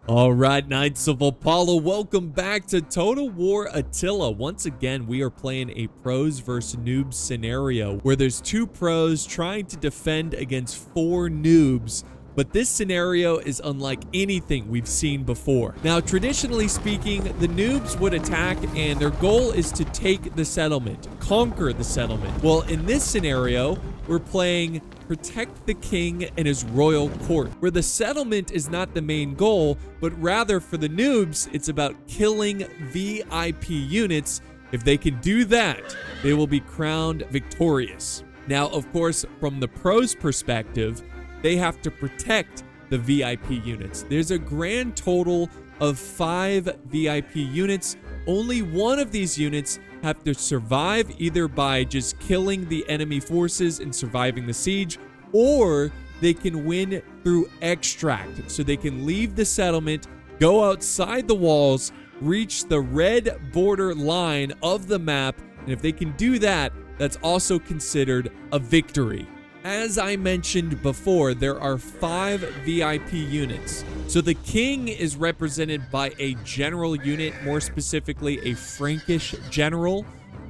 All right, Knights of Apollo, welcome back to Total War Attila. Once again, we are playing a pros versus noobs scenario where there's two pros trying to defend against four noobs. But this scenario is unlike anything we've seen before. Now, traditionally speaking, the noobs would attack and their goal is to take the settlement, conquer the settlement. Well, in this scenario, we're playing protect the king and his royal court, where the settlement is not the main goal, but rather for the noobs, it's about killing VIP units. If they can do that, they will be crowned victorious. Now, of course, from the pros' perspective, they have to protect the VIP units. There's a grand total of 5 VIP units. Only one of these units have to survive either by just killing the enemy forces and surviving the siege, or they can win through extract. So they can leave the settlement, go outside the walls, reach the red border line of the map, and if they can do that, that's also considered a victory. As I mentioned before, there are 5 VIP units. So the king is represented by a general unit, more specifically a Frankish general,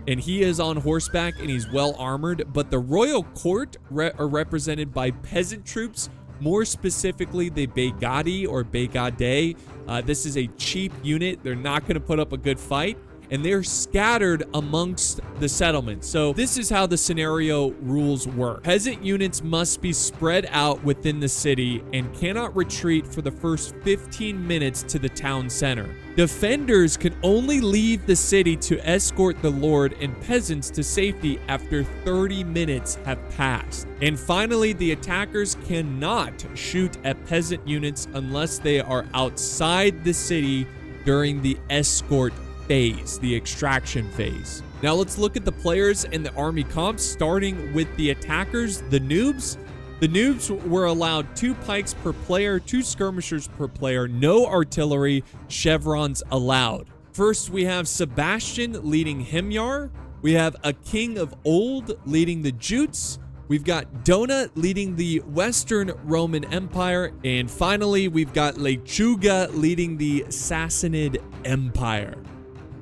and he is on horseback and he's well armored. But the royal court are represented by peasant troops, more specifically the Begadi or Begade. This is a cheap unit. They're not going to put up a good fight, and they're scattered amongst the settlement. So this is how the scenario rules work. Peasant units must be spread out within the city and cannot retreat for the first 15 minutes to the town center. Defenders can only leave the city to escort the lord and peasants to safety after 30 minutes have passed. And finally, the attackers cannot shoot at peasant units unless they are outside the city during the escort phase, the extraction phase. Now let's look at the players and the army comps, starting with the attackers, the noobs. The noobs were allowed 2 pikes per player, 2 skirmishers per player, no artillery, chevrons allowed. First, we have Sebastian leading Himyar. We have a king of old leading the Jutes. We've got Dona leading the Western Roman Empire. And finally, we've got Lechuga leading the Sassanid Empire.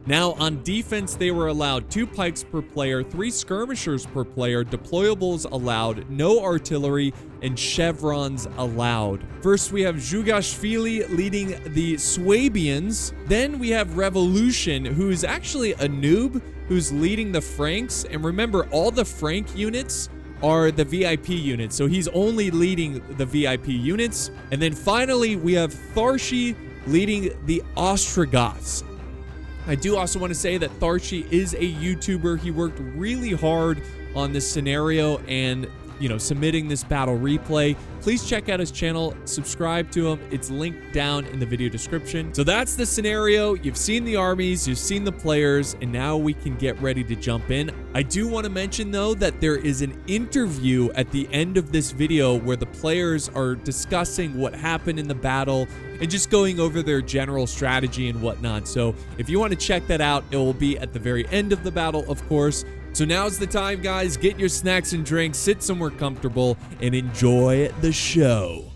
Now, on defense, they were allowed 2 pikes per player, 3 skirmishers per player, deployables allowed, no artillery, and chevrons allowed. First, we have Zhugashvili leading the Swabians. Then we have Revolution, who is actually a noob, who's leading the Franks. And remember, all the Frank units are the VIP units, so he's only leading the VIP units. And then finally, we have Tharshey leading the Ostrogoths. I do also want to say that Tharshey is a YouTuber. He worked really hard on this scenario and, submitting this battle replay. Please check out his channel, subscribe to him. It's linked down in the video description. So that's the scenario. You've seen the armies, you've seen the players, and now we can get ready to jump in. I do want to mention, though, that there is an interview at the end of this video where the players are discussing what happened in the battle and just going over their general strategy and whatnot. So if you want to check that out, it will be at the very end of the battle, of course. So now's the time, guys. Get your snacks and drinks, sit somewhere comfortable, and enjoy the show.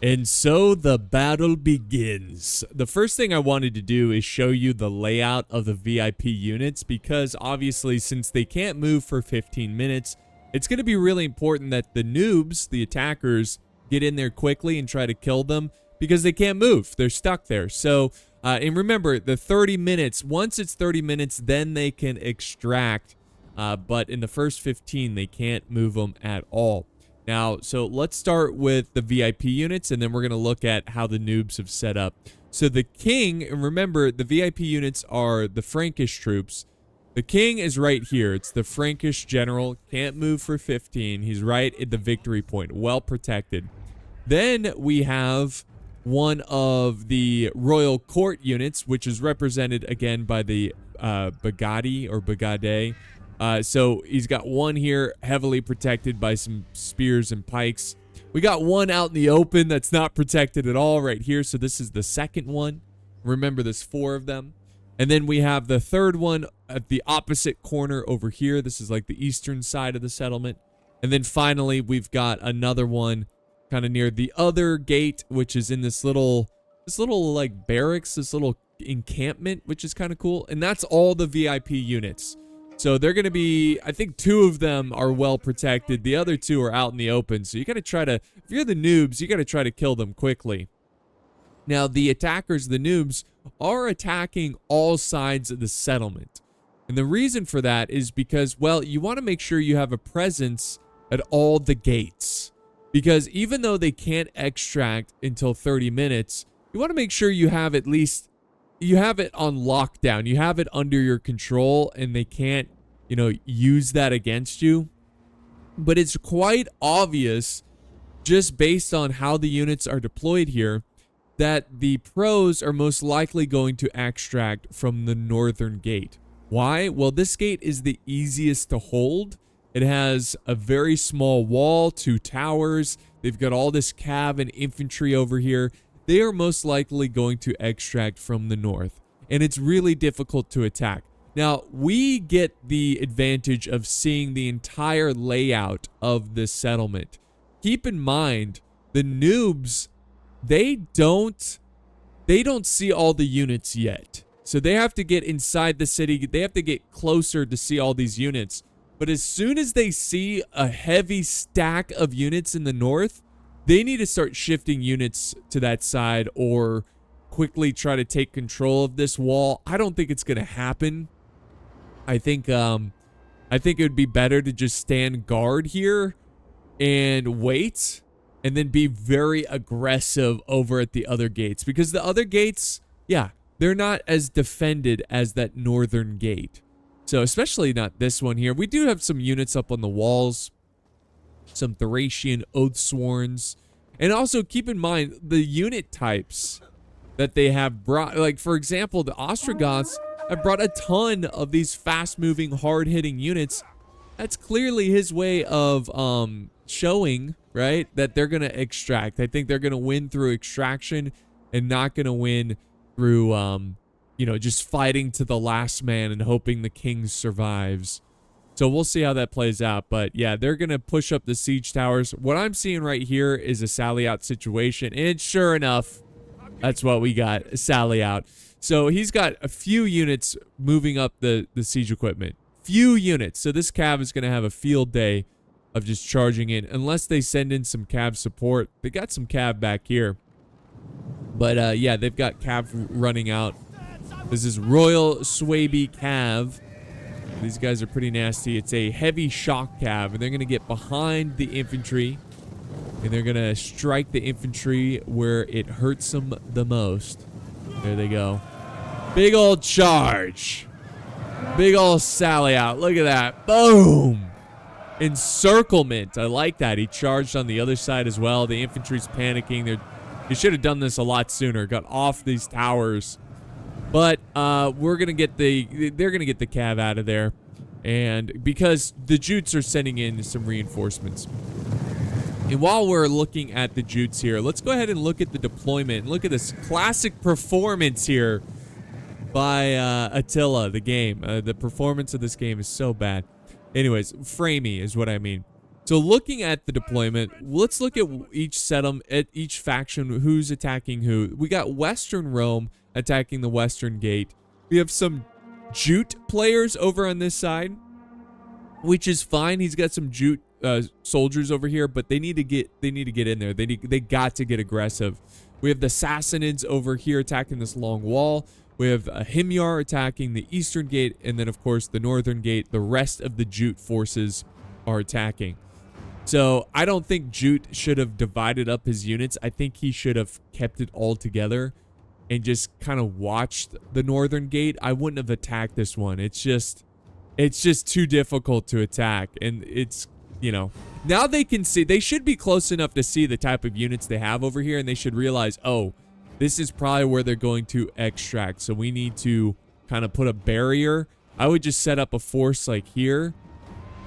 And so the battle begins. The first thing I wanted to do is show you the layout of the VIP units, because obviously, since they can't move for 15 minutes, it's going to be really important that the noobs, the attackers, get in there quickly and try to kill them, because they can't move. They're stuck there. So, and remember, the 30 minutes, once it's 30 minutes, then they can extract. But in the first 15, they can't move them at all. Now, so let's start with the VIP units, and then we're going to look at how the noobs have set up. So the king, and remember, the VIP units are the Frankish troops. The king is right here. It's the Frankish general. Can't move for 15. He's right at the victory point. Well protected. Then we have one of the royal court units, which is represented again by the Begadi or Begade. So he's got one here heavily protected by some spears and pikes. We got one out in the open that's not protected at all right here. So this is the second one. Remember, there's 4 of them. And then we have the third one at the opposite corner over here. This is like the eastern side of the settlement. And then finally, we've got another one kind of near the other gate, which is in this little like barracks, this little encampment, which is kind of cool. And that's all the VIP units. So they're going to be, I think 2 of them are well protected. The other 2 are out in the open. So you got to try to, if you're the noobs, you got to try to kill them quickly. Now, the attackers, the noobs, are attacking all sides of the settlement. And the reason for that is because, well, you want to make sure you have a presence at all the gates. Because even though they can't extract until 30 minutes, you want to make sure you have at least, you have it on lockdown. You have it under your control and they can't, you know, use that against you. But it's quite obvious, just based on how the units are deployed here, that the pros are most likely going to extract from the northern gate. Why? Well, this gate is the easiest to hold. It has a very small wall, 2 towers. They've got all this cav and infantry over here. They are most likely going to extract from the north. And it's really difficult to attack. Now, we get the advantage of seeing the entire layout of this settlement. Keep in mind, the noobs, they don't see all the units yet. So they have to get inside the city. They have to get closer to see all these units. But as soon as they see a heavy stack of units in the north, they need to start shifting units to that side or quickly try to take control of this wall. I don't think it's going to happen. I think it would be better to just stand guard here and wait, and then be very aggressive over at the other gates, because the other gates, yeah, they're not as defended as that northern gate. So especially not this one here. We do have some units up on the walls, some Thracian Oathsworns, and also keep in mind the unit types that they have brought. Like, for example, the Ostrogoths have brought a ton of these fast-moving, hard-hitting units. That's clearly his way of showing, right, that they're going to extract. I think they're going to win through extraction and not going to win through, you know, just fighting to the last man and hoping the king survives. So we'll see how that plays out. But yeah, they're going to push up the siege towers. What I'm seeing right here is a sally out situation. And sure enough, that's what we got, a sally out. So he's got a few units moving up the siege equipment. Few units. So this cav is going to have a field day of just charging in. Unless they send in some cav support. They got some cav back here. But yeah, they've got cav running out. This is Royal Swaby Cav. These guys are pretty nasty. It's a heavy shock cav, and they're going to get behind the infantry, and they're going to strike the infantry where it hurts them the most. There they go. Big old charge. Big old sally out. Look at that. Boom. Encirclement. I like that. He charged on the other side as well. The infantry's panicking. He should have done this a lot sooner. Got off these towers. But they're gonna get the cav out of there, and because the Jutes are sending in some reinforcements. And while we're looking at the Jutes here, let's go ahead and look at the deployment. Look at this classic performance here by Attila. The game, the performance of this game is so bad. Anyways, framey is what I mean. So looking at the deployment, let's look at each settlement, at each faction, who's attacking who. We got Western Rome attacking the Western Gate. We have some Jute players over on this side, which is fine. He's got some Jute soldiers over here, but they need to get in there. They got to get aggressive. We have the Sassanids over here attacking this long wall. We have Himyar attacking the Eastern Gate, and then of course the Northern Gate. The rest of the Jute forces are attacking. So I don't think Jute should have divided up his units. I think he should have kept it all together and just kind of watched the Northern Gate. I wouldn't have attacked this one. It's just too difficult to attack. And it's, you know, now they can see, they should be close enough to see the type of units they have over here, and they should realize, oh, this is probably where they're going to extract. So we need to kind of put a barrier. I would just set up a force like here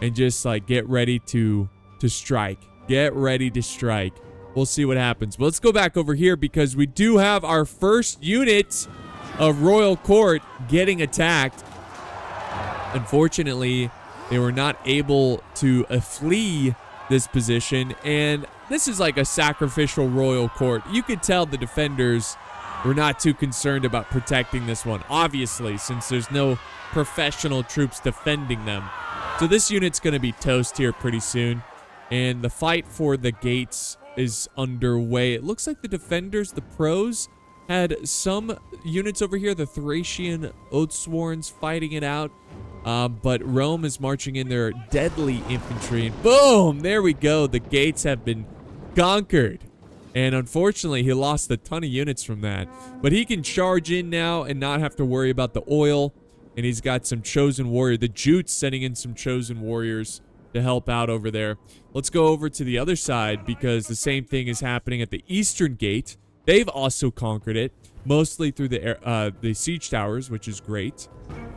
and just like get ready to strike. Get ready to strike. We'll see what happens. But let's go back over here because we do have our first unit of Royal Court getting attacked. Unfortunately, they were not able to flee this position, and this is like a sacrificial Royal Court. You could tell the defenders we're not too concerned about protecting this one, obviously, since there's no professional troops defending them. So this unit's going to be toast here pretty soon. And the fight for the gates is underway. It looks like the defenders, the pros, had some units over here, the Thracian Oathsworns, fighting it out. But Rome is marching in their deadly infantry. And boom! There we go. The gates have been conquered. And unfortunately, he lost a ton of units from that. But he can charge in now and not have to worry about the oil. And he's got some chosen warrior. The Jutes sending in some chosen warriors to help out over there. Let's go over to the other side because the same thing is happening at the eastern gate. They've also conquered it, mostly through the siege towers, which is great.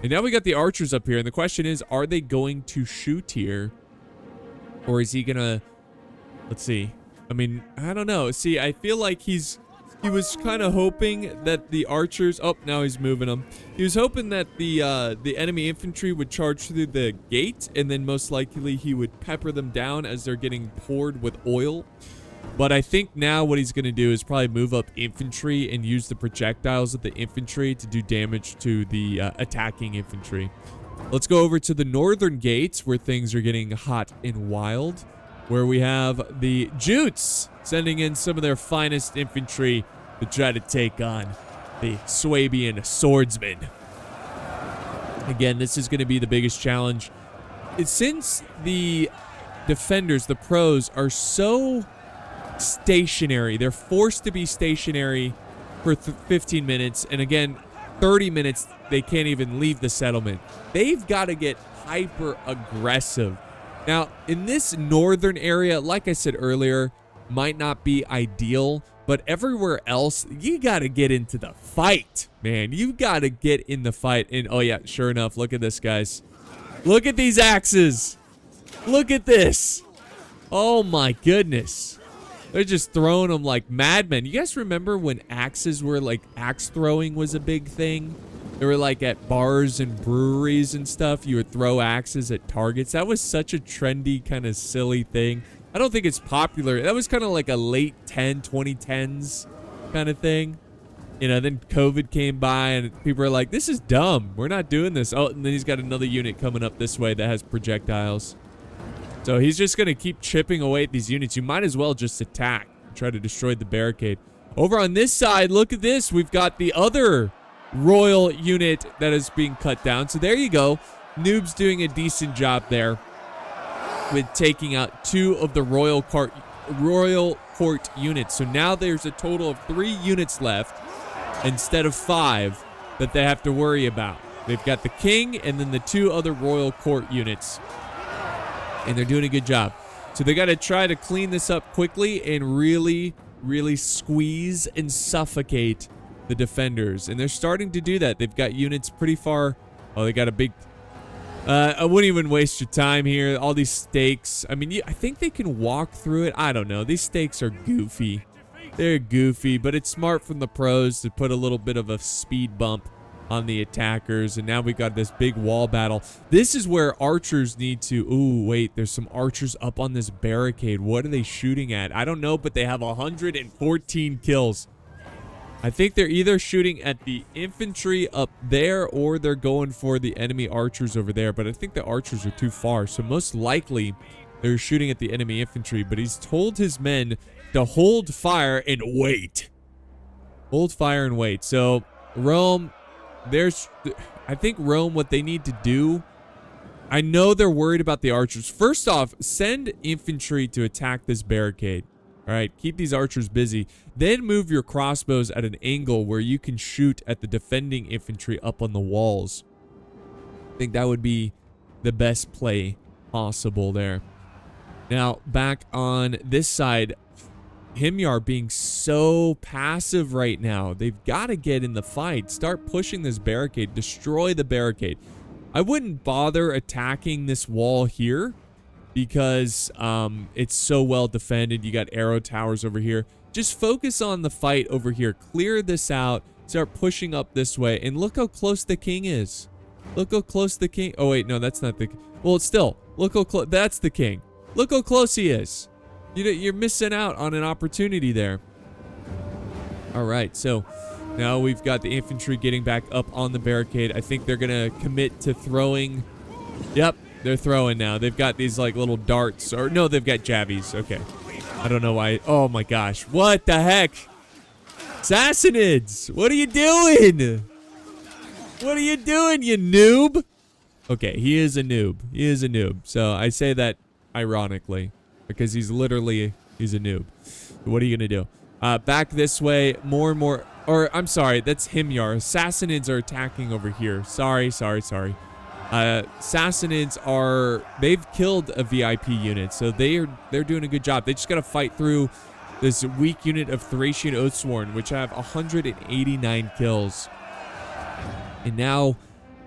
And now we got the archers up here, and the question is, are they going to shoot here? Or is he gonna... Let's see. I mean, I don't know. See, I feel like he was kind of hoping that the archers... Oh, now he's moving them. He was hoping that the enemy infantry would charge through the gate, and then most likely he would pepper them down as they're getting poured with oil. But I think now what he's going to do is probably move up infantry and use the projectiles of the infantry to do damage to the attacking infantry. Let's go over to the northern gates where things are getting hot and wild, where we have the Jutes sending in some of their finest infantry to try to take on the Swabian swordsmen. Again, this is going to be the biggest challenge. Since the defenders, the pros, are so stationary, they're forced to be stationary for 15 minutes, and again 30 minutes they can't even leave the settlement. They've got to get hyper aggressive. Now in this northern area, like I said earlier, might not be ideal, but everywhere else you got to get into the fight, man. You got to get in the fight. And oh yeah, sure enough, look at this, guys. Look at these axes. Look at this. Oh my goodness. They're just throwing them like madmen. You guys remember when axes were like, axe throwing was a big thing? They were like at bars and breweries and stuff. You would throw axes at targets. That was such a trendy kind of silly thing. I don't think it's popular. That was kind of like a late 2010s kind of thing. You know, then COVID came by and people were like, this is dumb. We're not doing this. Oh, and then he's got another unit coming up this way that has projectiles. So he's just going to keep chipping away at these units. You might as well just attack and try to destroy the barricade. Over on this side, look at this. We've got the other royal unit that is being cut down. So there you go. Noobs doing a decent job there with taking out 2 of the royal court units. So now there's a total of 3 units left instead of 5 that they have to worry about. They've got the king and then the 2 other royal court units. And they're doing a good job. So they got to try to clean this up quickly and really, really squeeze and suffocate the defenders. And they're starting to do that. They've got units pretty far. Oh, they got a big... I wouldn't even waste your time here. All these stakes. I mean, I think they can walk through it. I don't know. These stakes are goofy. They're goofy, but it's smart from the pros to put a little bit of a speed bump on the attackers. And now we got this big wall battle. This is where archers need to... Ooh, wait, there's some archers up on this barricade. What are they shooting at? I don't know, but they have 114 kills. I think they're either shooting at the infantry up there or they're going for the enemy archers over there, but I think the archers are too far, so most likely they're shooting at the enemy infantry. But he's told his men to hold fire and wait. Hold fire and wait. So Rome... I think Rome, what they need to do, I know they're worried about the archers. First off, send infantry to attack this barricade. All right, keep these archers busy. Then move your crossbows at an angle where you can shoot at the defending infantry up on the walls. I think that would be the best play possible there. Now, back on this side, Himyar being so passive right now. They've got to get in the fight. Start pushing this barricade. Destroy the barricade. I wouldn't bother attacking this wall here because it's so well defended. You got arrow towers over here. Just focus on the fight over here. Clear this out. Start pushing up this way. And look how close the king is. Look how close the king... Oh, wait. No, that's not the... Well, it's still. Look how close... That's the king. Look how close he is. You're missing out on an opportunity there. All right, so Now we've got the infantry getting back up on the barricade. I think they're going to commit to throwing. Yep, they're throwing now. They've got these like little darts. Or no, they've got jabbies. Okay. I don't know why. Oh my gosh. What the heck? Sassanids, what are you doing? What are you doing, you noob? Okay, he is a noob. He is a noob. So I say that ironically because he's a noob. What are you going to do? Back this way, more and more. Or, I'm sorry, that's Himyar. Sassanids are attacking over here. Sorry. Sassanids they've killed a VIP unit, so they're doing a good job. They just got to fight through this weak unit of Thracian Oathsworn, which have 189 kills. And now,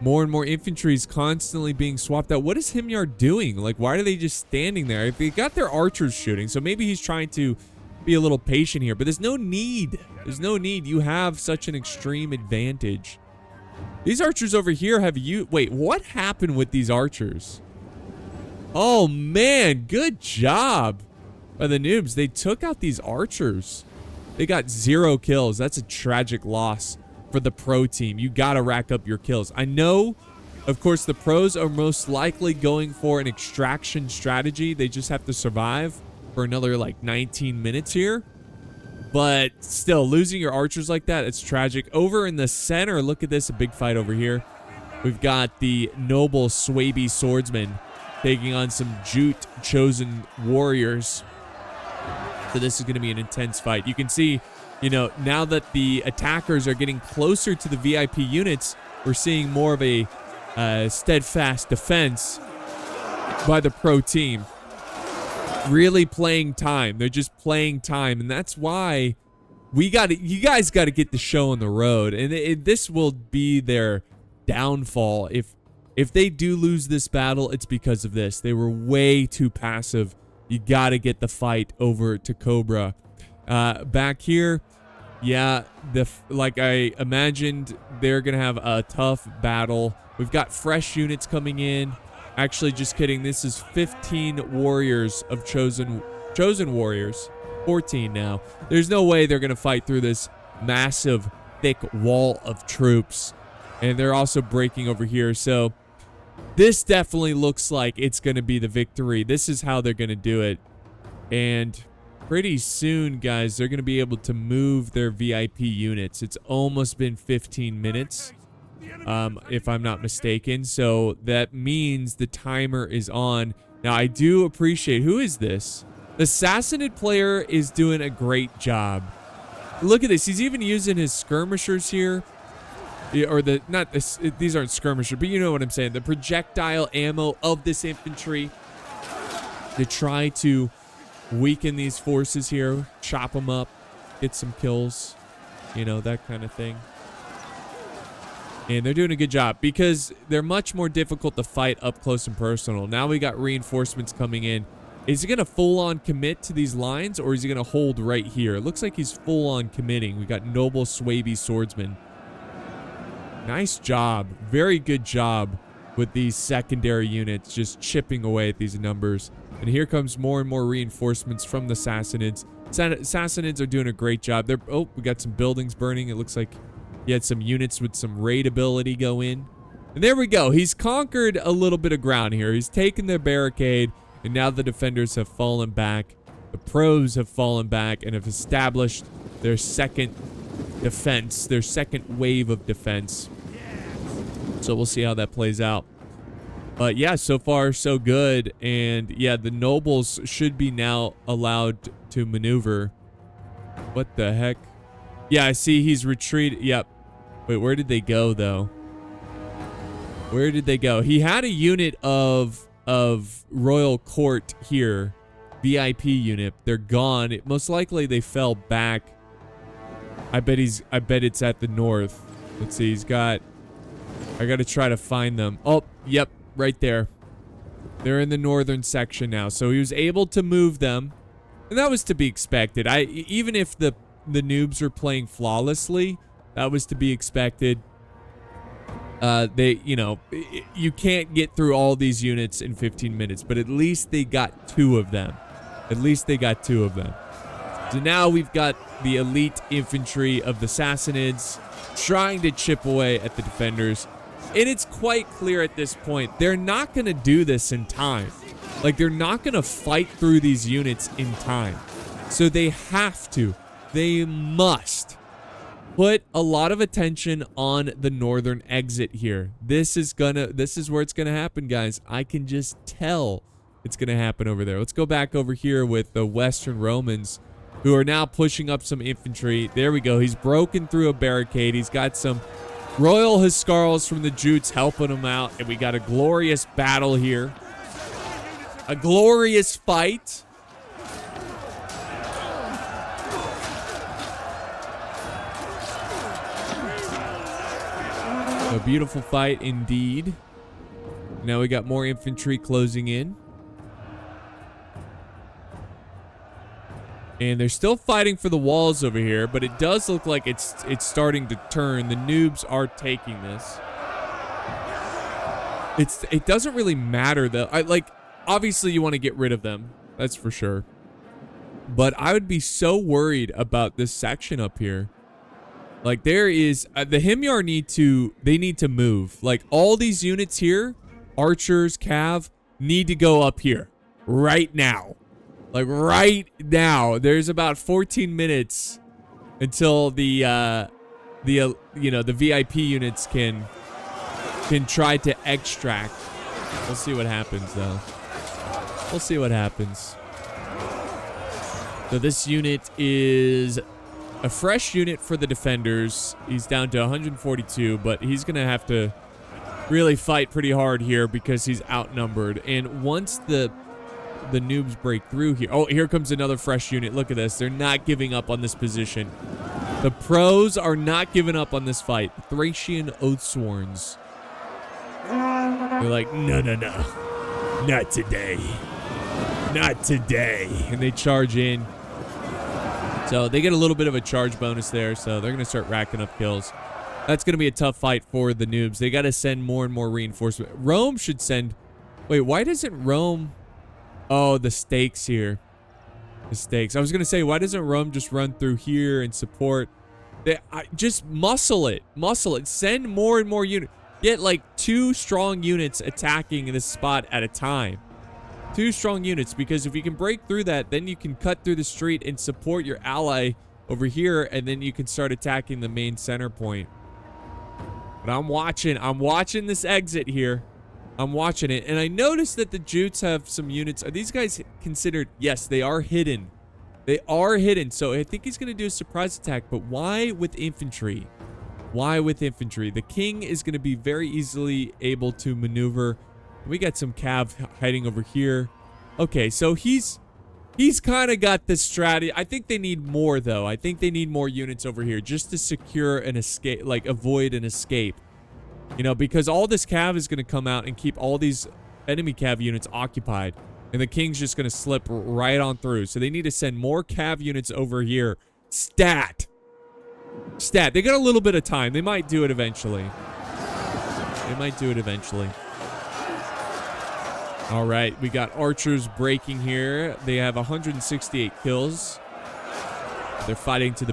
more and more infantry is constantly being swapped out. What is Himyar doing? Like, why are they just standing there? If they got their archers shooting, so maybe he's trying to be a little patient here, but there's no need. There's no need. You have such an extreme advantage. These archers over here have you. Wait, what happened with these archers? Oh man, good job by the noobs. They took out these archers. They got 0 kills. That's a tragic loss for the pro team. You gotta rack up your kills. I know, of course, the pros are most likely going for an extraction strategy. They just have to survive for another like 19 minutes here. But still, losing your archers like that, it's tragic. Over in the center, look at this, a big fight over here. We've got the noble Swaby swordsman taking on some Jute chosen warriors. So this is going to be an intense fight. You can see, you know, now that the attackers are getting closer to the VIP units, we're seeing more of a steadfast defense by the pro team. Really playing time. They're just playing time, and that's why you guys got to get the show on the road. And this will be their downfall. If they do lose this battle, it's because of this. They were way too passive. You got to get the fight over to Cobra. Back here, yeah, like I imagined, they're gonna have a tough battle. We've got fresh units coming in. Actually, just kidding. This is 15 warriors of chosen warriors. 14 now. There's no way they're going to fight through this massive, thick wall of troops. And they're also breaking over here. So this definitely looks like it's going to be the victory. This is how they're going to do it. And pretty soon, guys, they're going to be able to move their VIP units. It's almost been 15 minutes. If I'm not mistaken. So that means the timer is on. Now, I do appreciate... Who is this? The Sassanid player is doing a great job. Look at this. He's even using his skirmishers here. Or these aren't skirmishers, but you know what I'm saying. The projectile ammo of this infantry to try to weaken these forces here. Chop them up. Get some kills. You know, that kind of thing. And they're doing a good job because they're much more difficult to fight up close and personal. Now we got reinforcements coming in. Is he going to full-on commit to these lines, or is he going to hold right here? It looks like he's full-on committing. We got Noble Swaby Swordsman. Nice job. Very good job with these secondary units just chipping away at these numbers. And here comes more and more reinforcements from the Sassanids. Sassanids are doing a great job. Oh, we got some buildings burning. It looks like he had some units with some raid ability go in. And there we go. He's conquered a little bit of ground here. He's taken the barricade, and now the defenders have fallen back. The pros have fallen back and have established their second defense, their second wave of defense. So we'll see how that plays out. But yeah, so far so good. And yeah, the nobles should be now allowed to maneuver. What the heck? Yeah, I see he's retreated. Yep. Wait, where did they go though? Where did they go? He had a unit of Royal Court here. VIP unit. They're gone. Most likely they fell back. I bet it's at the north. Let's see. I got to try to find them. Oh, yep, right there. They're in the northern section now. So he was able to move them. And that was to be expected. Even if the noobs were playing flawlessly, that was to be expected. You can't get through all these units in 15 minutes, but at least they got 2 of them. At least they got 2 of them. So now we've got the elite infantry of the Sassanids trying to chip away at the defenders. And it's quite clear at this point, they're not going to do this in time. Like, they're not going to fight through these units in time. So they have to, they must put a lot of attention on the northern exit here. This is where it's gonna happen, guys. I can just tell it's gonna happen over there. Let's go back over here with the Western Romans, who are now pushing up some infantry. There we go. He's broken through a barricade. He's got some Royal Huscarls from the Jutes helping him out, and we got a glorious battle here. A glorious fight. A beautiful fight indeed. Now we got more infantry closing in. And they're still fighting for the walls over here, but it does look like it's starting to turn. The Noobs are taking this. It doesn't really matter though. Obviously you want to get rid of them. That's for sure. But I would be so worried about this section up here. Like, there is the Himyar need to move. Like, all these units here, archers, cav, need to go up here right now. Like, right now. There's about 14 minutes until the VIP units can try to extract. We'll see what happens though. We'll see what happens. So this unit is a fresh unit for the defenders. He's down to 142, but he's going to have to really fight pretty hard here because he's outnumbered. And once the Noobs break through here... Oh, here comes another fresh unit. Look at this. They're not giving up on this position. The pros are not giving up on this fight. The Thracian Oathsworns. They're like, no. Not today. Not today. And they charge in. So they get a little bit of a charge bonus there, so they're going to start racking up kills. That's going to be a tough fight for the Noobs. They got to send more and more reinforcement. Rome should send... Wait, why doesn't Rome... Oh, the stakes here. The stakes. I was going to say, why doesn't Rome just run through here and support? Just muscle it. Muscle it. Send more and more units. Get like 2 strong units attacking this spot at a time. 2 strong units, because if you can break through that, then you can cut through the street and support your ally over here, and then you can start attacking the main center point. But I'm watching this exit here. I'm watching it, and I noticed that the Jutes have some units. Are these guys considered? Yes, they are hidden. They are hidden, so I think he's going to do a surprise attack, but why with infantry? Why with infantry? The king is going to be very easily able to maneuver. We got some cav hiding over here. Okay, so he's kind of got this strategy. I think they need more, though. I think they need more units over here just to secure an escape, like avoid an escape. You know, because all this cav is going to come out and keep all these enemy cav units occupied. And the king's just going to slip right on through. So they need to send more cav units over here. Stat. They got a little bit of time. They might do it eventually. All right, we got archers breaking here. They have 168 kills. They're fighting to the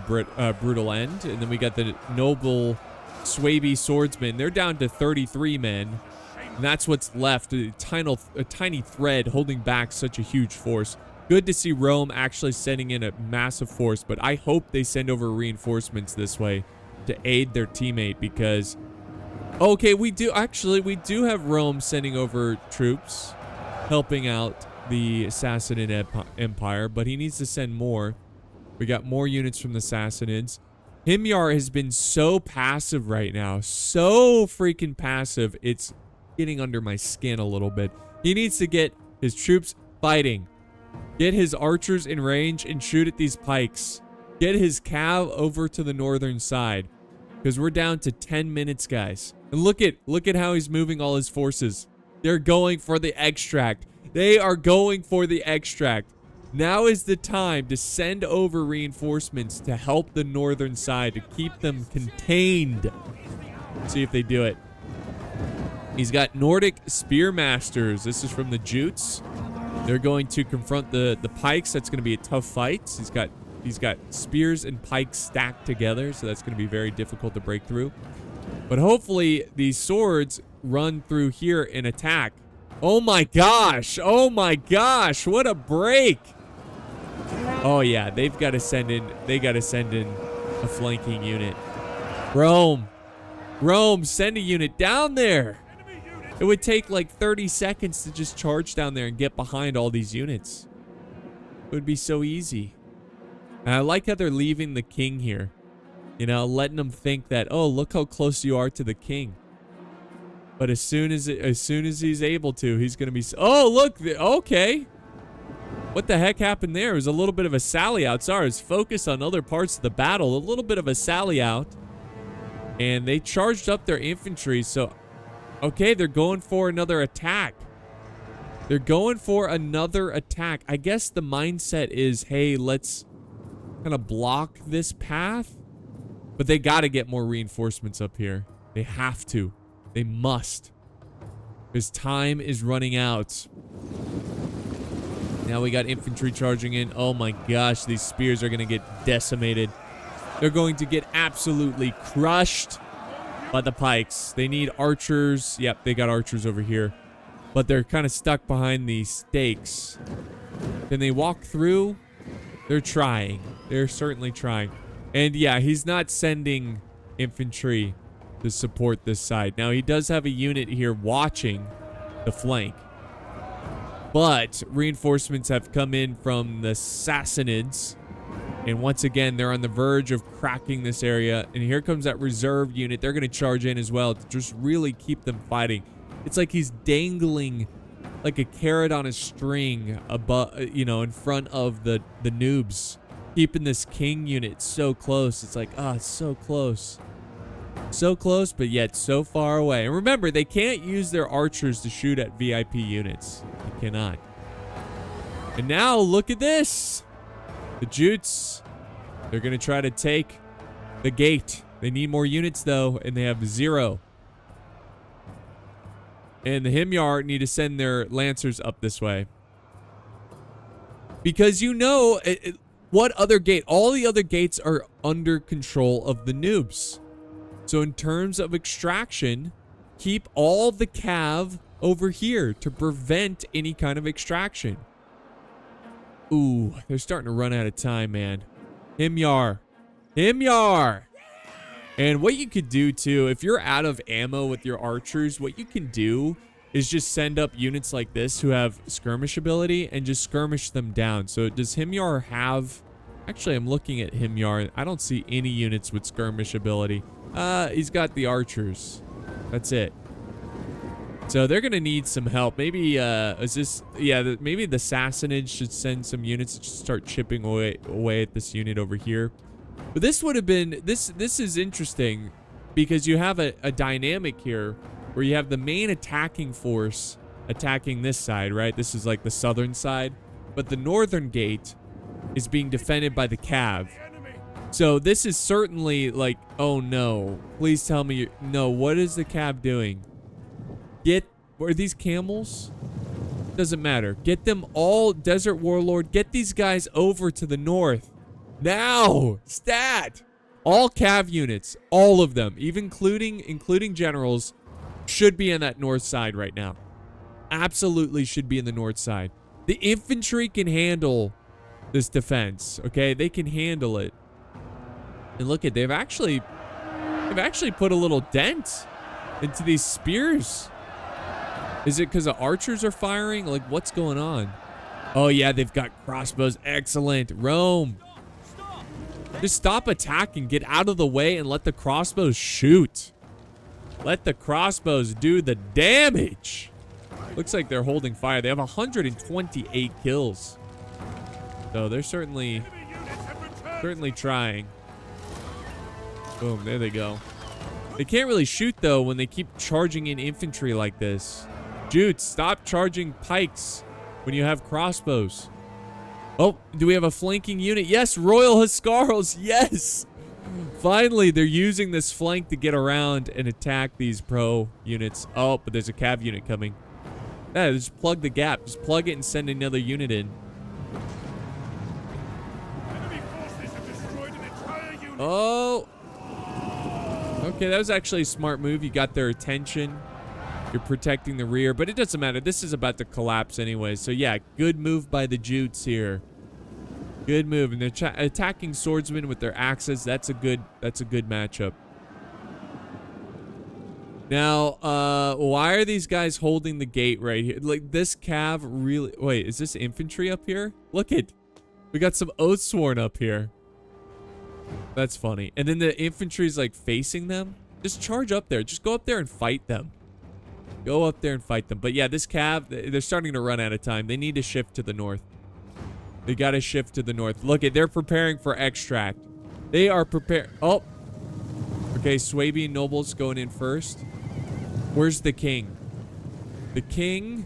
brutal end. And then we got the noble Swaby swordsmen. They're down to 33 men. And that's what's left. A tiny thread holding back such a huge force. Good to see Rome actually sending in a massive force, but I hope they send over reinforcements this way to aid their teammate, because... Okay, we do have Rome sending over troops helping out the Sassanid Empire, but he needs to send more. We got more units from the Sassanids. Himyar has been so passive right now. So freaking passive. It's getting under my skin a little bit. He needs to get his troops fighting. Get his archers in range and shoot at these pikes. Get his cav over to the northern side, because we're down to 10 minutes, guys. And look at how he's moving all his forces. They're going for the extract. They are going for the extract. Now is the time to send over reinforcements to help the northern side, to keep them contained. See if they do it. He's got Nordic Spearmasters. This is from the Jutes. They're going to confront the pikes. That's going to be a tough fight. He's got He's got spears and pikes stacked together, so that's going to be very difficult to break through. But hopefully these swords run through here and attack. Oh my gosh! Oh my gosh! What a break! Oh yeah, they've got to send in. They got to send in a flanking unit. Rome, send a unit down there. It would take like 30 seconds to just charge down there and get behind all these units. It would be so easy. And I like how they're leaving the king here. You know, letting them think that, oh, look how close you are to the king. But as soon as he's able to, he's going to be... Oh, look. Okay. What the heck happened there? It was a little bit of a sally out. Sorry, it's focused on other parts of the battle. A little bit of a sally out. And they charged up their infantry. So, okay, they're going for another attack. They're going for another attack. I guess the mindset is, hey, let's kind of block this path. But they got to get more reinforcements up here. They have to. They must. Because time is running out. Now we got infantry charging in. Oh my gosh, these spears are going to get decimated. They're going to get absolutely crushed by the pikes. They need archers. Yep, they got archers over here. But they're kind of stuck behind these stakes. Can they walk through? They're trying. They're certainly trying. And yeah, he's not sending infantry to support this side. Now, he does have a unit here watching the flank. But reinforcements have come in from the Sassanids. And once again, they're on the verge of cracking this area. And here comes that reserve unit. They're going to charge in as well to just really keep them fighting. It's like he's dangling like a carrot on a string above, you know, in front of the noobs. Keeping this king unit so close. It's like, ah, it's so close. So close, but yet so far away. And remember, they can't use their archers to shoot at VIP units. They cannot. And now, look at this. The Jutes, they're going to try to take the gate. They need more units, though, and they have 0. And the Himyar need to send their lancers up this way. Because you know... what other gate? All the other gates are under control of the noobs. So in terms of extraction, keep all the cav over here to prevent any kind of extraction. Ooh, they're starting to run out of time, man. Himyar. Himyar! And what you could do, too, if you're out of ammo with your archers, what you can do is just send up units like this who have skirmish ability and just skirmish them down. So does Himyar have... Actually, I'm looking at Himyar. I don't see any units with skirmish ability. He's got the archers. That's it. So they're going to need some help. Maybe, is this... Yeah, maybe the Sassanids should send some units to start chipping away at this unit over here. But this would have been... This is interesting because you have a dynamic here where you have the main attacking force attacking this side, right? This is like the southern side. But the northern gate is being defended by the cav. So this is certainly like, oh no. Please tell me, no, what is the cav doing? Are these camels? Doesn't matter. Get them all, Desert Warlord. Get these guys over to the north. Now! Stat! All cav units, all of them, even including generals, should be on that north side right now. Absolutely should be in the north side. The infantry can handle this defense, okay? They can handle it. And look at, they've actually put a little dent into these spears. Is it because the archers are firing? Like, what's going on? Oh yeah, they've got crossbows. Excellent. Rome. Just stop attacking. Get out of the way and let the crossbows shoot. Let the crossbows do the damage. Looks like they're holding fire. They have 128 kills. So they're certainly trying. Boom, there they go. They can't really shoot, though, when they keep charging in infantry like this. Dude, stop charging pikes when you have crossbows. Oh, do we have a flanking unit? Yes, Royal Huscarls. Yes. Finally, they're using this flank to get around and attack these pro units. Oh, but there's a cav unit coming. Yeah, just plug the gap. Just plug it and send another unit in. Oh. Okay, that was actually a smart move. You got their attention. You're protecting the rear, but it doesn't matter. This is about to collapse anyway. So yeah, good move by the Jutes here. Good move. And they're attacking swordsmen with their axes. That's a good matchup. Now, why are these guys holding the gate right here? Like, this cav really... Wait, is this infantry up here? Look it. We got some Oathsworn up here. That's funny. And then the infantry's like facing them. Just charge up there. Just go up there and fight them. Go up there and fight them. But yeah, this cav, they're starting to run out of time. They need to shift to the north. They got to shift to the north. Look at, they're preparing for extract. They are prepared. Oh. Okay, Swabian nobles going in first. Where's the king? The king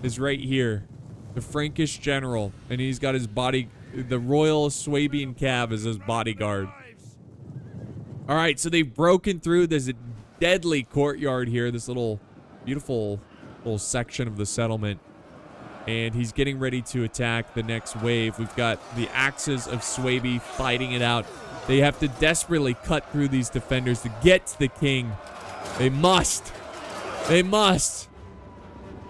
is right here. The Frankish general. And he's got his body... The royal Swabian cav is his bodyguard. All right, so they've broken through. There's a deadly courtyard here. This little beautiful little section of the settlement. And he's getting ready to attack the next wave. We've got the axes of Swaby fighting it out. They have to desperately cut through these defenders to get to the king. They must. They must.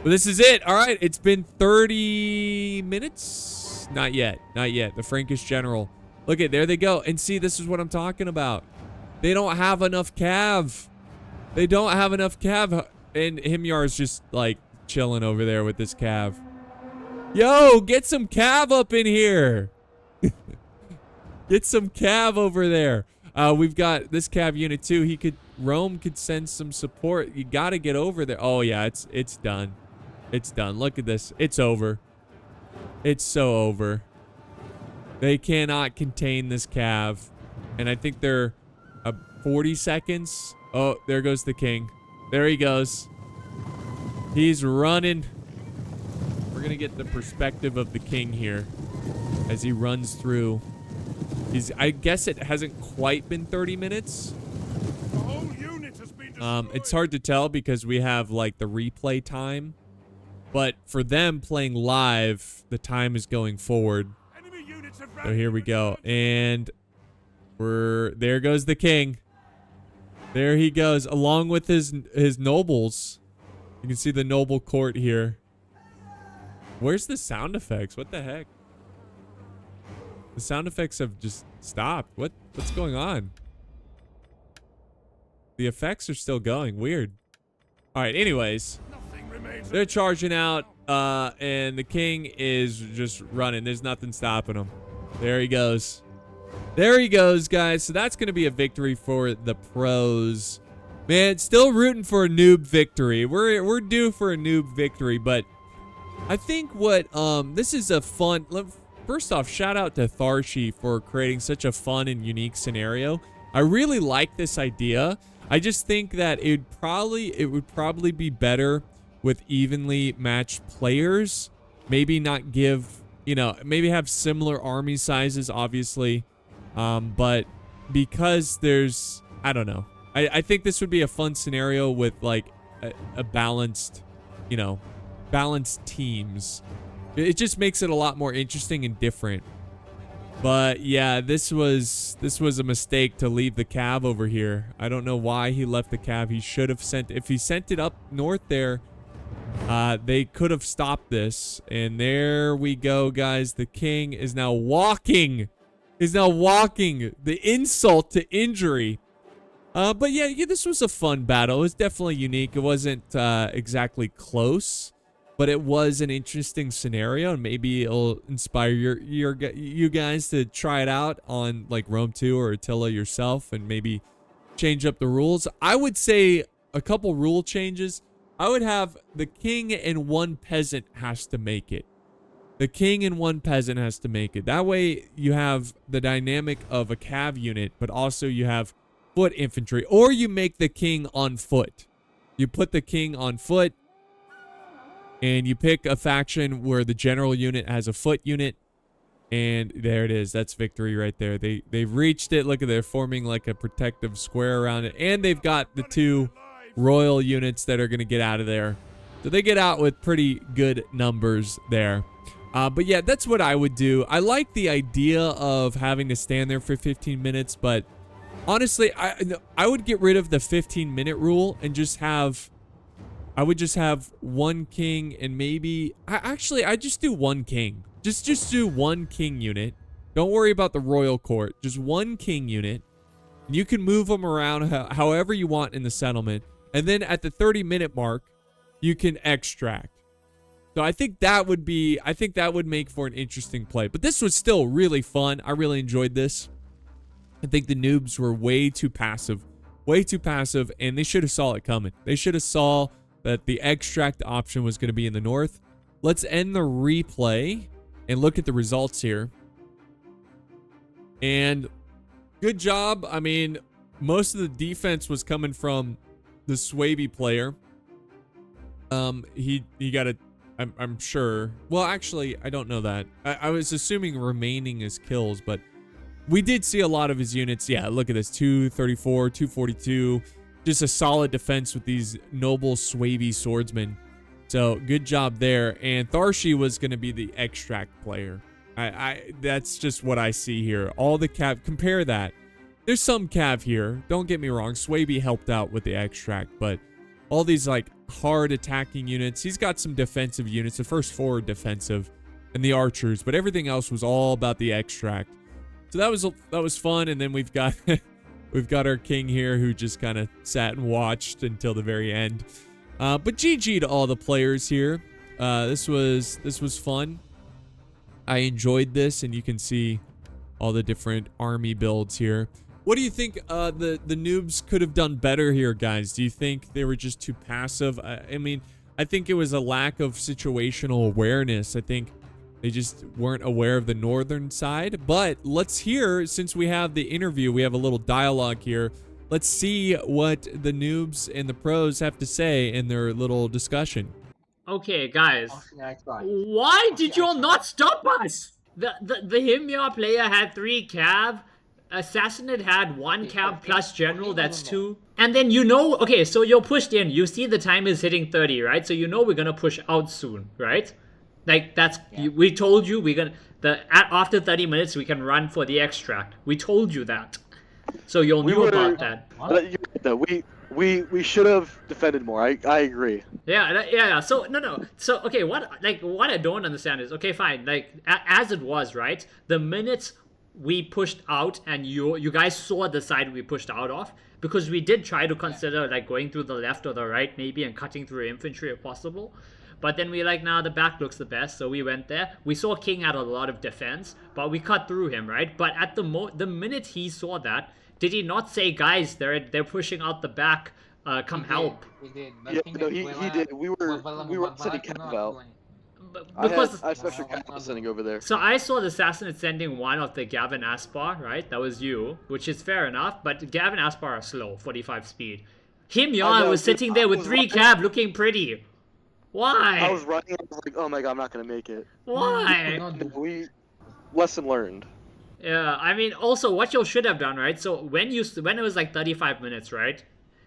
But this is it. All right, it's been 30 minutes. Not yet. Not yet. The Frankish general. Look at, there they go. And see, this is what I'm talking about. They don't have enough cav. They don't have enough cav. And Himyar's just like chilling over there with this cav. Yo, get some cav up in here. Get some cav over there. We've got this cav unit too. Rome could send some support. You got to get over there. Oh yeah, it's done. It's done. Look at this. It's over. It's so over. They cannot contain this cav. And I think they're 40 seconds. Oh, there goes the king. There he goes. He's running. We're going to get the perspective of the king here as he runs through. I guess it hasn't quite been 30 minutes. The whole unit has been destroyed. It's hard to tell because we have like the replay time. But for them playing live, the time is going forward. Enemy units have So here we go. And there goes the king. There he goes, along with his nobles. You can see the noble court here. Where's the sound effects? What the heck? The sound effects have just stopped. What's going on? The effects are still going. Weird. All right, anyways. They're charging out, and the king is just running. There's nothing stopping him. There he goes. There he goes, guys. So that's going to be a victory for the pros. Man, still rooting for a noob victory. We're due for a noob victory, but I think this is a fun... First off, shout out to Tharshey for creating such a fun and unique scenario. I really like this idea. I just think that it would probably be better with evenly matched players. Maybe not give, maybe have similar army sizes, obviously. But because there's, I don't know. I think this would be a fun scenario with like a balanced, balanced teams. It just makes it a lot more interesting and different. But yeah, this was a mistake to leave the cav over here. I don't know why he left the cav. He should have if he sent it up north there, they could have stopped this. And there we go, guys. The king is now walking. The insult to injury. But yeah, this was a fun battle. It was definitely unique. It wasn't exactly close, but it was an interesting scenario, and maybe it'll inspire you guys to try it out on like Rome 2 or Attila yourself, and maybe change up the rules. I would say a couple rule changes. I would have the king and one peasant has to make it. The king and one peasant has to make it. That way you have the dynamic of a cav unit, but also you have foot infantry. Or you make the king on foot. You put the king on foot, and you pick a faction where the general unit has a foot unit. And there it is. That's victory right there. They've reached it. Look at, they're forming like a protective square around it. And they've got the two royal units that are going to get out of there. So they get out with pretty good numbers there. But yeah, that's what I would do. I like the idea of having to stand there for 15 minutes, but honestly, I would get rid of the 15-minute rule and just have... I would just have one king and maybe... I just do one king. Just do one king unit. Don't worry about the royal court. Just one king unit. And you can move them around however you want in the settlement. And then at the 30-minute mark, you can extract. So I think that would make for an interesting play. But this was still really fun. I really enjoyed this. I think the noobs were way too passive. Way too passive, and they should have saw it coming. They should have saw that the extract option was going to be in the north. Let's end the replay and look at the results here. And good job. I mean, most of the defense was coming from the Swaby player. He got a... I'm sure. Well, actually, I don't know that. I was assuming remaining as kills, but we did see a lot of his units. Yeah, look at this. 234, 242. Just a solid defense with these noble Swaby swordsmen. So, good job there. And Tharshey was going to be the extract player. That's just what I see here. All the cav... Compare that. There's some cav here. Don't get me wrong. Swaby helped out with the extract, but all these, like, hard attacking units. He's got some defensive units. The first 4 are defensive, and the archers, but everything else was all about the extract. So that was fun. And then we've got we've got our king here who just kind of sat and watched until the very end. But GG to all the players here. This was fun. I enjoyed this, and you can see all the different army builds here. What do you think the noobs could have done better here, guys? Do you think they were just too passive? I mean, I think it was a lack of situational awareness. I think they just weren't aware of the northern side. But let's hear, since we have the interview, we have a little dialogue here. Let's see what the noobs and the pros have to say in their little discussion. Okay, guys. Why did you all not stop us? The Himyar player had 3 cav. Assassinate had 1 cav plus general, that's 2. And then okay, so you're pushed in. You see the time is hitting 30, right? So we're gonna push out soon, right? Like, we told you we're gonna... After 30 minutes, we can run for the extract. We told you that. So you all knew about that. We should have defended more. I agree. Yeah. So no. So okay, what I don't understand is, okay, fine. Like, as it was, right? The minutes we pushed out, and you guys saw the side we pushed out of, because we did try to consider like going through the left or the right maybe and cutting through infantry if possible. But then we like, nah, the back looks the best, so we went there. We saw King had a lot of defense, but we cut through him, right? But at the minute he saw that, did he not say, guys, they're pushing out the back, come help? We did. Yeah, no, he did. We were sending cav out. Because I special cav sending over there. So I saw the assassinate sending 1 of the Gavin Aspar, right? That was you, which is fair enough, but Gavin Aspar are slow, 45 speed. Himyar was sitting there with 3 cav looking pretty. Why? I was running, I was like, oh my god, I'm not gonna make it. Why? Lesson learned. Yeah, I mean, also, what you should have done, right? So, when it was like 35 minutes, right?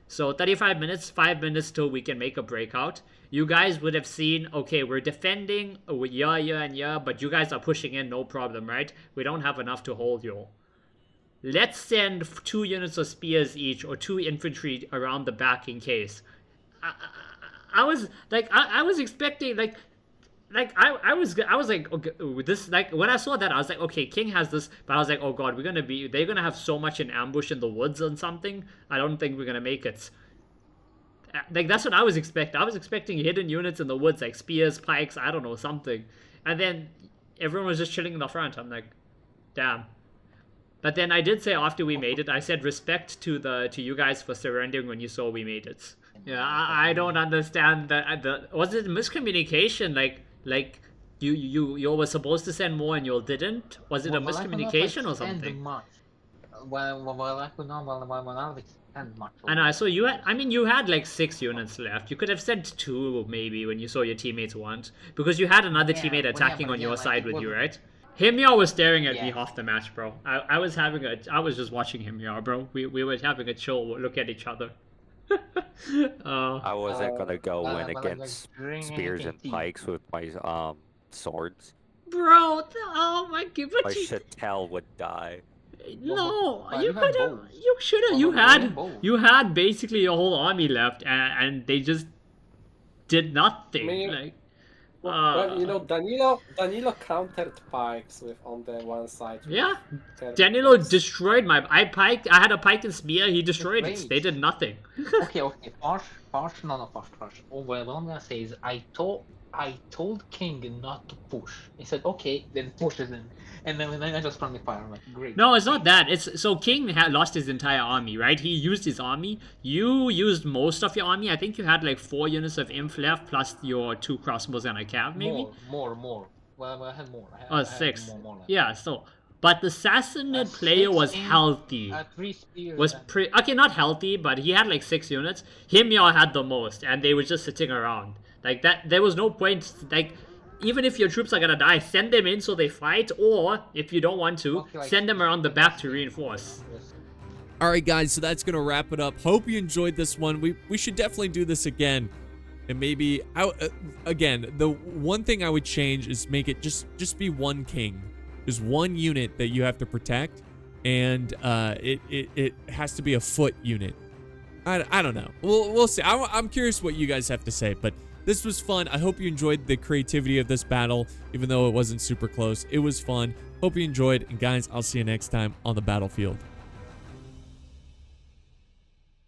So, 35 minutes, 5 minutes till we can make a breakout. You guys would have seen, okay, we're defending, but you guys are pushing in, no problem, right? We don't have enough to hold you. Let's send 2 units of spears each, or 2 infantry around the back in case. I was expecting, I was like, okay, this, like, when I saw that, I was like, okay, King has this, but I was like, oh god, they're gonna have so much in ambush in the woods and something. I don't think we're gonna make it. Like, that's what I was expecting. I was expecting hidden units in the woods, like spears, pikes, I don't know, something. And then everyone was just chilling in the front. I'm like, damn. But then I did say after we made it, I said respect to you guys for surrendering when you saw we made it. Yeah, I don't understand that. Was it miscommunication? Like you were supposed to send more and you all didn't? Was it a miscommunication or something? And I saw you had. I mean, you had like 6 units left. You could have sent 2 maybe when you saw your teammates weren't, because you had another teammate attacking on your side with you, right? Himyar was staring at me half the match, bro. I was just watching Himyar, bro. We were having a chill look at each other. I wasn't gonna go in against spears and pikes with my swords. Bro, oh my god, My but you, Chattel would die. no, but you you have could have, bows. you should have, you had basically your whole army left, and they just did nothing. I mean, Like, well, you know, Danilo countered pikes with on the one side. with yeah, their Danilo pikes. destroyed my. I had a pike and spear. He destroyed it. Wait. They did nothing. Okay, Parsh Overwhelm says, I told King not to push. He said, okay, then pushes him. And then I just friendly fire. I'm like, great. No, it's not that. It's so King had lost his entire army, right? He used his army. You used most of your army. I think you had like 4 units of imp left, plus your 2 crossbows and a cav, maybe. More. Well, I had more. I Oh, had 6. more left. Yeah. So, but the Sassanid player was 6 healthy. 3 spears. Was and- okay, not healthy, but he had like 6 units. Himyar had the most, and they were just sitting around like that. There was no point. Like, even if your troops are gonna die, send them in so they fight, or if you don't want to, Okay, like- send them around the back to reinforce. Yes. All right, guys, so that's gonna wrap it up. Hope you enjoyed this one. We should definitely do this again, and maybe again, the one thing I would change is make it just be one king. There's one unit that you have to protect, and it has to be a foot unit. I don't know. We'll see. I'm curious what you guys have to say, but this was fun. I hope you enjoyed the creativity of this battle, even though it wasn't super close. It was fun. Hope you enjoyed, and guys, I'll see you next time on the battlefield.